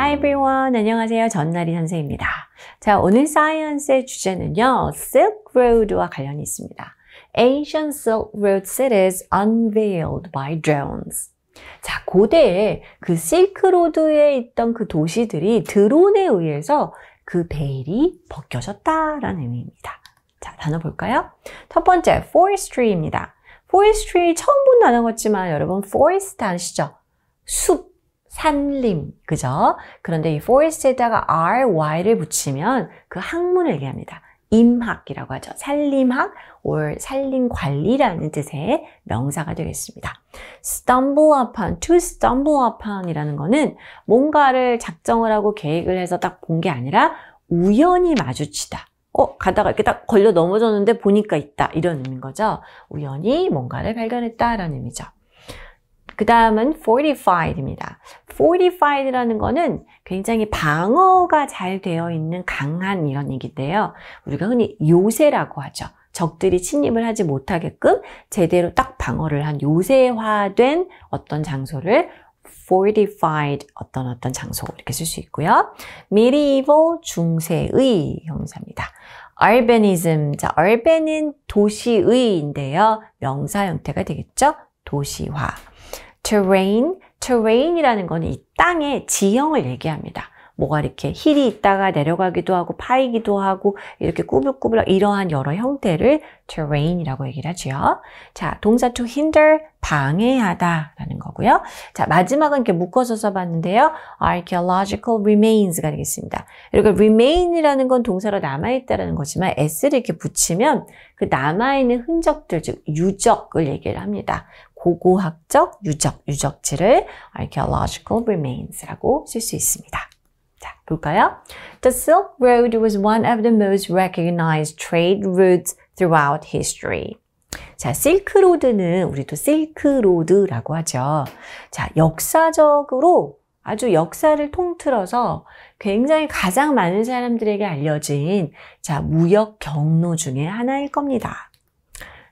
Hi everyone. 안녕하세요. 전나리 선생입니다. 자, 오늘 사이언스의 주제는요. Silk Road와 관련이 있습니다. Ancient Silk Road cities unveiled by drones. 자, 고대에 그 실크로드에 있던 그 도시들이 드론에 의해서 그 베일이 벗겨졌다라는 의미입니다. 자, 단어 볼까요? 첫 번째, forestry입니다. forestry 처음 본 단어 같지만 여러분 forest 아시죠? 숲, 산림, 그죠? 그런데 이 forest에다가 ry를 붙이면 그 학문을 얘기합니다. 임학이라고 하죠. 산림학 or 산림관리라는 뜻의 명사가 되겠습니다. stumble upon, to stumble upon이라는 거는 뭔가를 작정을 하고 계획을 해서 딱 본 게 아니라 우연히 마주치다. 가다가 이렇게 딱 걸려 넘어졌는데 보니까 있다. 이런 의미인 거죠. 우연히 뭔가를 발견했다라는 의미죠. 그 다음은 fortified입니다. fortified라는 거는 굉장히 방어가 잘 되어 있는 강한 이런 얘기인데요. 우리가 흔히 요새라고 하죠. 적들이 침입을 하지 못하게끔 제대로 딱 방어를 한 요새화된 어떤 장소를 fortified 어떤 장소 이렇게 쓸 수 있고요. medieval 중세의 형용사입니다. urbanism, 자, urban은 도시의인데요. 명사 형태가 되겠죠. 도시화. terrain이라는 거는 이 땅의 지형을 얘기합니다. 뭐가 이렇게 힐이 있다가 내려가기도 하고 파이기도 하고 이렇게 꾸불꾸불 이러한 여러 형태를 terrain이라고 얘기를 하죠. 자, 동사 to hinder, 방해하다라는 거고요. 자, 마지막은 이렇게 묶어서 써봤는데요. archaeological remains가 되겠습니다. 이렇게 remain이라는 건 동사로 남아있다라는 거지만 s를 이렇게 붙이면 그 남아있는 흔적들, 즉 유적을 얘기를 합니다. 고고학적 유적지를 archaeological remains라고 쓸 수 있습니다. 자, 볼까요? The Silk Road was one of the most recognized trade routes throughout history. 자, 실크로드는 우리도 실크로드라고 하죠. 자, 역사적으로 아주 역사를 통틀어서 굉장히 가장 많은 사람들에게 알려진 자, 무역 경로 중에 하나일 겁니다.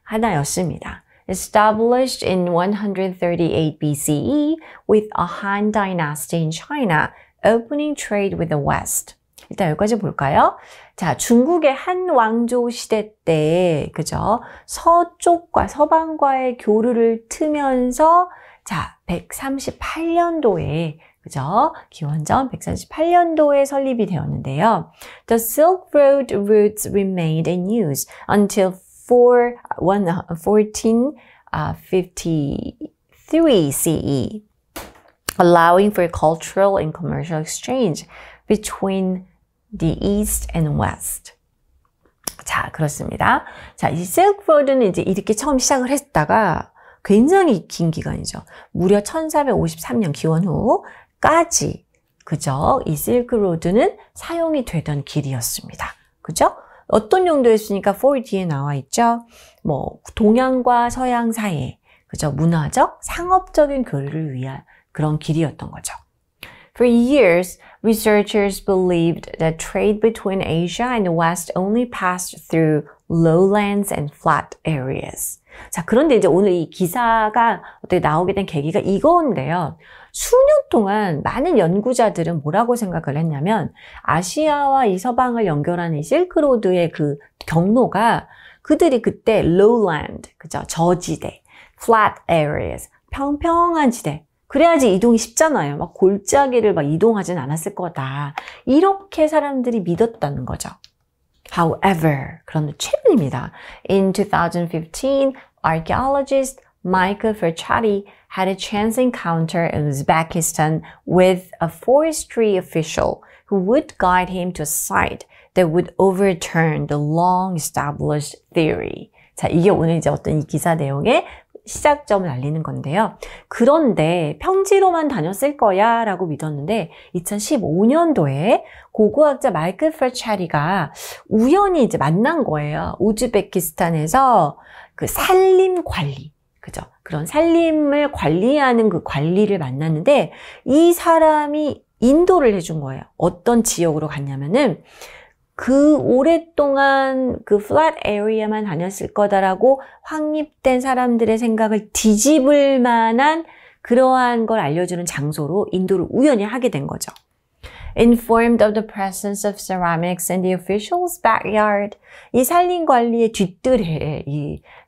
하나였습니다. Established in 138 BCE with a Han Dynasty in China, opening trade with the West. 일단 여기까지 볼까요? 자, 중국의 한 왕조 시대 때, 그죠? 서쪽과 서방과의 교류를 트면서, 자, 138년도에, 그죠? 기원전 138년도에 설립이 되었는데요. The Silk Road routes remained in use until 1453 CE. allowing for cultural and commercial exchange between the East and West. 자, 그렇습니다. 자, 이 Silk Road는 이제 이렇게 처음 시작을 했다가 굉장히 긴 기간이죠. 무려 1453년 기원 후까지, 그죠? 이 Silk Road는 사용이 되던 길이었습니다. 그죠? 어떤 용도였으니까 for 뒤에 나와 있죠? 뭐, 동양과 서양 사이에, 그죠? 문화적, 상업적인 교류를 위한 그런 길이었던 거죠. For years, researchers believed that trade between Asia and the West only passed through lowlands and flat areas. 자, 그런데 이제 오늘 이 기사가 어떻게 나오게 된 계기가 이건데요. 수년 동안 많은 연구자들은 뭐라고 생각을 했냐면 아시아와 이 서방을 연결하는 이 실크로드의 그 경로가 그들이 그때 lowland, 그죠? 저지대, flat areas, 평평한 지대, 그래야지 이동이 쉽잖아요. 막 골짜기를 막 이동하진 않았을 거다. 이렇게 사람들이 믿었다는 거죠. However, 그런데 최근입니다. In 2015, archaeologist Michael Ferchatti had a chance encounter in Uzbekistan with a forestry official who would guide him to a site that would overturn the long-established theory. 자, 이게 오늘 이제 어떤 이 기사 내용의 시작점을 알리는 건데요. 그런데 평지로만 다녔을 거야 라고 믿었는데 2015년도에 고고학자 마이클 프레차리가 우연히 이제 만난 거예요. 우즈베키스탄에서 그 산림 관리, 그죠? 그런 산림을 관리하는 그 관리를 만났는데 이 사람이 인도를 해준 거예요. 어떤 지역으로 갔냐면은 그 오랫동안 그 플랫 에리어만 다녔을 거다라고 확립된 사람들의 생각을 뒤집을 만한 그러한 걸 알려주는 장소로 인도를 우연히 하게 된 거죠. informed of the presence of ceramics in the official's backyard. 이 산림관리의 뒷뜰에,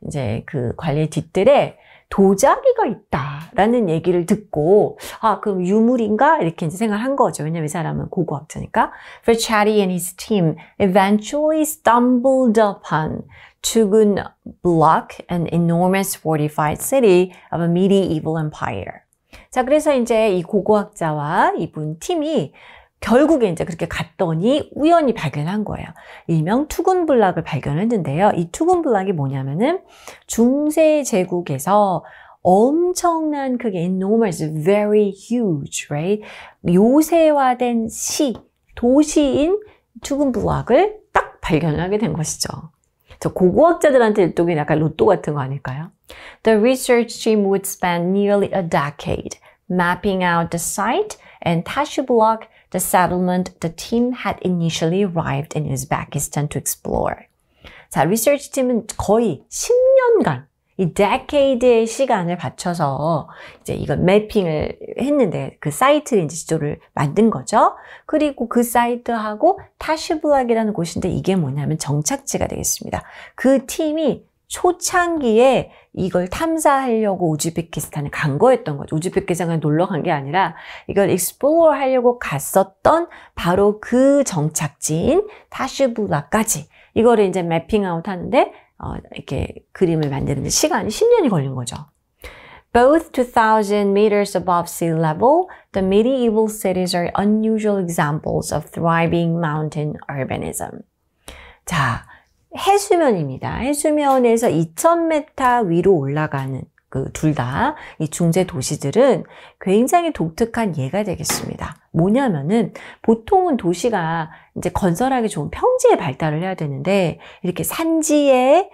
이제 그 관리의 뒷뜰에 도자기가 있다라는 얘기를 듣고, 아, 그럼 유물인가? 이렇게 이제 생각한 거죠. 왜냐면 이 사람은 고고학자니까. For Chatty and his team eventually stumbled upon Tugun Block, an enormous fortified city of a medieval empire. 자, 그래서 이제 이 고고학자와 이분 팀이 결국에 이제 그렇게 갔더니 우연히 발견한 거예요. 일명 투군블락을 발견했는데요. 이 투군블락이 뭐냐면은 중세 제국에서 엄청난 크게 enormous, very huge, right? 요새화된 도시인 투군블락을 딱 발견하게 된 것이죠. 저 고고학자들한테 일종의 약간 로또 같은 거 아닐까요? The research team would spend nearly a decade mapping out the site and Tashilblok, the settlement the team had initially arrived in Uzbekistan to explore. 자, 리서치 팀은 거의 10년간 이 decade의 시간을 바쳐서 이제 이걸 매핑을 했는데 그 사이트를 이제 지도를 만든 거죠. 그리고 그 사이트하고 타시블락이라는 곳인데 이게 뭐냐면 정착지가 되겠습니다. 그 팀이 초창기에 이걸 탐사하려고 우즈베키스탄에 간 거였던 거죠. 우즈베키스탄에 놀러 간 게 아니라 이걸 explore 하려고 갔었던 바로 그 정착지인 타시블락까지 이거를 이제 매핑아웃 하는데 이렇게 그림을 만드는데 시간이 10년이 걸린 거죠. Both 2,000 meters above sea level, the medieval cities are unusual examples of thriving mountain urbanism. 자, 해수면입니다. 해수면에서 2,000m 위로 올라가는 그 둘 다 이 중세 도시들은 굉장히 독특한 예가 되겠습니다. 뭐냐면은 보통은 도시가 이제 건설하기 좋은 평지에 발달을 해야 되는데 이렇게 산지에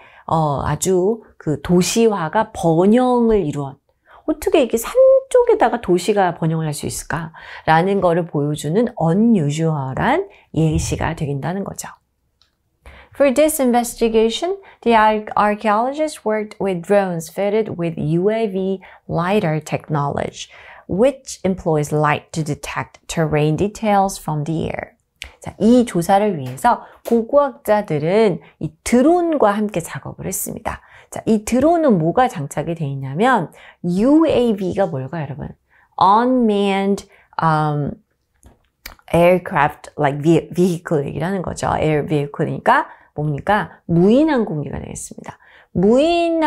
아주 그 도시화가 번영을 이루었. 어떻게 이렇게 산 쪽에다가 도시가 번영을 할 수 있을까라는 거를 보여주는 unusual한 예시가 되긴다는 거죠. For this investigation, the archaeologists worked with drones fitted with UAV LiDAR technology, which employs light to detect terrain details from the air. 자, 이 조사를 위해서 고고학자들은 이 드론과 함께 작업을 했습니다. 자, 이 드론은 뭐가 장착이 되어 있냐면 UAV가 뭘까요, 여러분? Unmanned aircraft like vehicle 얘기를 하는 거죠. air vehicle이니까 뭡니까? 무인항공기가 되겠습니다. 무인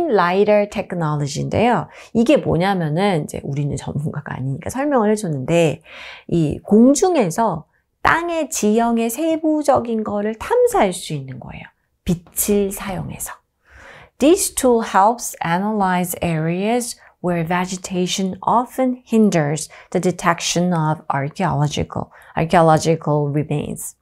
라이더 테크놀로지인데요. 이게 뭐냐면은 이제 우리는 전문가가 아니니까 설명을 해줬는데 이 공중에서 땅의 지형의 세부적인 거를 탐사할 수 있는 거예요. 빛을 사용해서. This tool helps analyze areas where vegetation often hinders the detection of archaeological remains.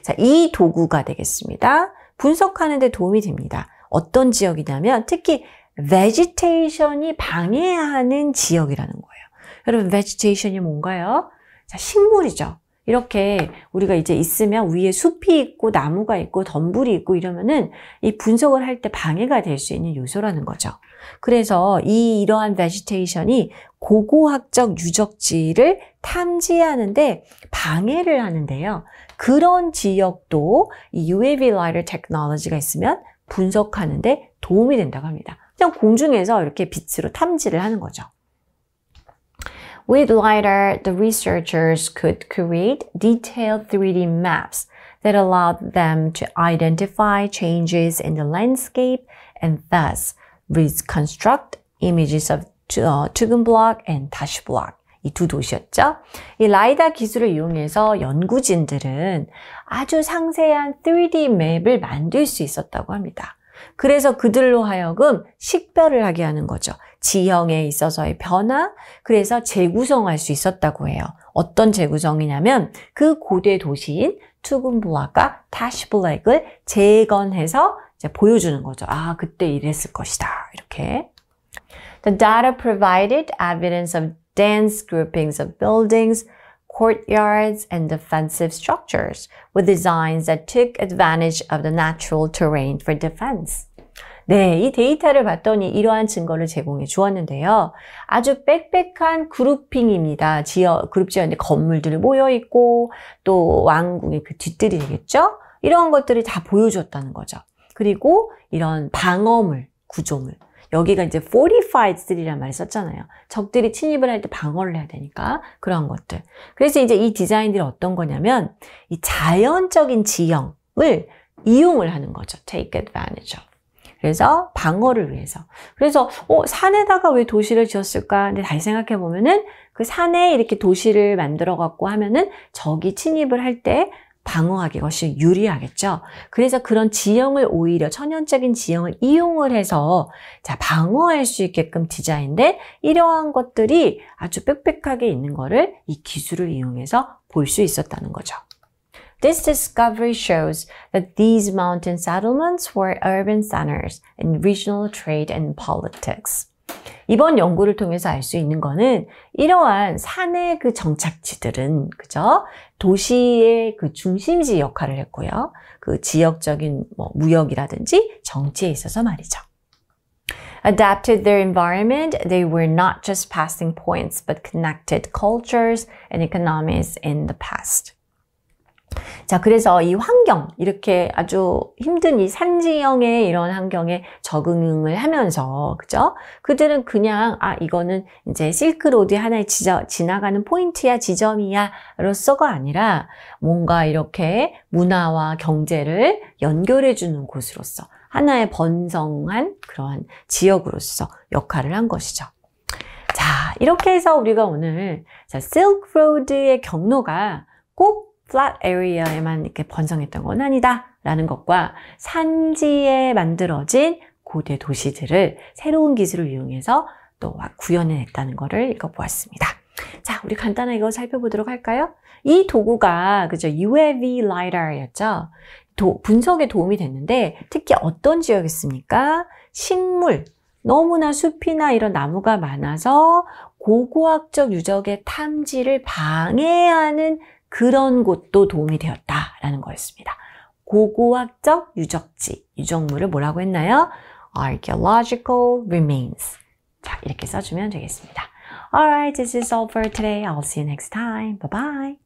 자, 이 도구가 되겠습니다. 분석하는 데 도움이 됩니다. 어떤 지역이냐면 특히 vegetation이 방해하는 지역이라는 거예요. 여러분, vegetation이 뭔가요? 자, 식물이죠. 이렇게 우리가 이제 있으면 위에 숲이 있고 나무가 있고 덤불이 있고 이러면은 이 분석을 할 때 방해가 될 수 있는 요소라는 거죠. 그래서 이러한 vegetation이 고고학적 유적지를 탐지하는데 방해를 하는데요. 그런 지역도 이 UAV LiDAR 테크놀로지가 있으면 분석하는데 도움이 된다고 합니다. 그냥 공중에서 이렇게 빛으로 탐지를 하는 거죠. With LiDAR, the researchers could create detailed 3D maps that allowed them to identify changes in the landscape and thus reconstruct images of Tugun Block and Tash Block. 이 두 도시였죠. 이 라이다 기술을 이용해서 연구진들은 아주 상세한 3D 맵을 만들 수 있었다고 합니다. 그래서 그들로 하여금 식별을 하게 하는 거죠. 지형에 있어서의 변화, 그래서 재구성할 수 있었다고 해요. 어떤 재구성이냐면 그 고대 도시인 투군블락과 타시블락을 재건해서 이제 보여주는 거죠. 아, 그때 이랬을 것이다. 이렇게. The data provided evidence of dense groupings of buildings, courtyards, and defensive structures with designs that took advantage of the natural terrain for defense. 네, 이 데이터를 봤더니 이러한 증거를 제공해 주었는데요. 아주 빽빽한 그룹핑입니다. 그룹 지어인데 건물들이 모여 있고 또 왕궁의 그 뒤뜰이 되겠죠? 이런 것들을 다 보여줬다는 거죠. 그리고 이런 방어물, 구조물. 여기가 이제 fortified city란 말을 썼잖아요. 적들이 침입을 할 때 방어를 해야 되니까 그런 것들. 그래서 이제 이 디자인들이 어떤 거냐면 이 자연적인 지형을 이용을 하는 거죠. take advantage of. 그래서 방어를 위해서. 그래서 산에다가 왜 도시를 지었을까? 근데 다시 생각해 보면은 그 산에 이렇게 도시를 만들어 갖고 하면은 적이 침입을 할 때 방어하기 훨씬 유리하겠죠. 그래서 그런 지형을 오히려 천연적인 지형을 이용을 해서 자 방어할 수 있게끔 디자인된 이러한 것들이 아주 빽빽하게 있는 거를 이 기술을 이용해서 볼 수 있었다는 거죠. This discovery shows that these mountain settlements were urban centers in regional trade and politics. 이번 연구를 통해서 알 수 있는 거는 이러한 산의 그 정착지들은 그죠? 도시의 그 중심지 역할을 했고요. 그 지역적인 무역이라든지 정치에 있어서 말이죠. Adapted their environment, they were not just passing points but connected cultures and economies in the past. 자, 그래서 이 환경, 이렇게 아주 힘든 이 산지형의 이런 환경에 적응을 하면서, 그죠? 그들은 그냥, 이거는 이제 실크로드 하나의 지나가는 포인트야, 지점이야, 로서가 아니라 뭔가 이렇게 문화와 경제를 연결해주는 곳으로서 하나의 번성한 그러한 지역으로서 역할을 한 것이죠. 자, 이렇게 해서 우리가 오늘, 실크로드의 경로가 꼭 flat area에만 이렇게 번성했던 건 아니다 라는 것과 산지에 만들어진 고대 도시들을 새로운 기술을 이용해서 또 구현해냈다는 것을 읽어보았습니다. 자, 우리 간단하게 이거 살펴보도록 할까요? 이 도구가 그죠 UAV LiDAR였죠. 분석에 도움이 됐는데 특히 어떤 지역이었습니까? 식물, 너무나 숲이나 이런 나무가 많아서 고고학적 유적의 탐지를 방해하는 그런 곳도 도움이 되었다라는 거였습니다. 고고학적 유적지, 유적물을 뭐라고 했나요? Archaeological remains. 자, 이렇게 써주면 되겠습니다. Alright, this is all for today. I'll see you next time. Bye-bye.